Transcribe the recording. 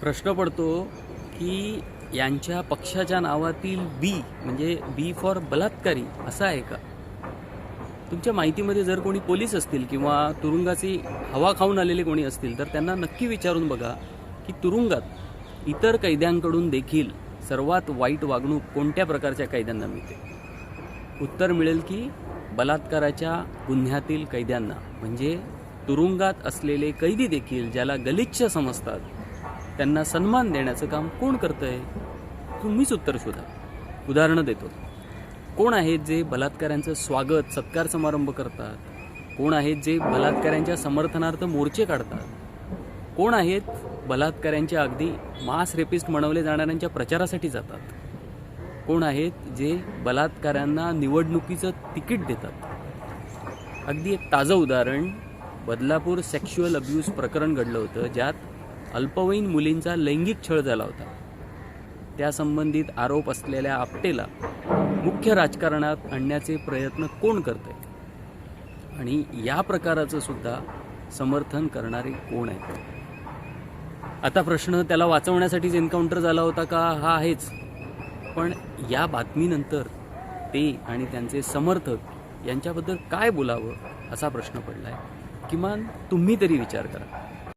प्रश्न पडतो की यांच्या पक्षाच्या नावातील बी म्हणजे बी फॉर बलात्कारी असं आहे का? तुमच्या माहितीमध्ये जर कोणी पोलीस असतील किंवा तुरुंगाची हवा खाऊन आलेले कोणी असतील तर त्यांना नक्की विचारून बघा की तुरुंगात इतर कैद्यांकडून देखील सर्वात वाईट वागणूक कोणत्या प्रकारच्या कैद्यांना मिळते. उत्तर मिळेल की बलात्काराच्या गुन्ह्यातील कैद्यांना. म्हणजे तुरुंगात असलेले कैदी देखील ज्याला गलिच्छ समजतात त्यांना सन्मान देण्याचं काम कोण करतंय? तुम्हीच उत्तर शोधा. उदाहरणं देतो. कोण आहेत जे बलात्काऱ्यांचं स्वागत सत्कार समारंभ करतात? कोण आहेत जे बलात्काऱ्यांच्या समर्थनार्थ मोर्चे काढतात? कोण आहेत बलात्काऱ्यांच्या अगदी मास रेपिस्ट म्हणवले जाणाऱ्यांच्या प्रचारासाठी जातात? कोण आहेत जे बलात्काऱ्यांना निवडणुकीचं तिकीट देतात? अगदी एक ताजं उदाहरण, बदलापूर सेक्शुअल अब्यूज प्रकरण घडलं होतं ज्यात अल्पवयीन मुलींचा लैंगिक छळ झाला होता. त्या संबंधित आरोप असलेल्या आपटेला मुख्य राजकारणात आणण्याचे प्रयत्न कोण करतंय आणि या प्रकाराचं सुद्धा समर्थन करणारे कोण आहेत? आता प्रश्न, त्याला वाचवण्यासाठीच एन्काउंटर झाला होता का? हा आहेच. पण या बातमीनंतर ते आणि त्यांचे समर्थक यांच्याबद्दल काय बोलावं असा प्रश्न पडलाय. किमान तुम्ही तरी विचार करा.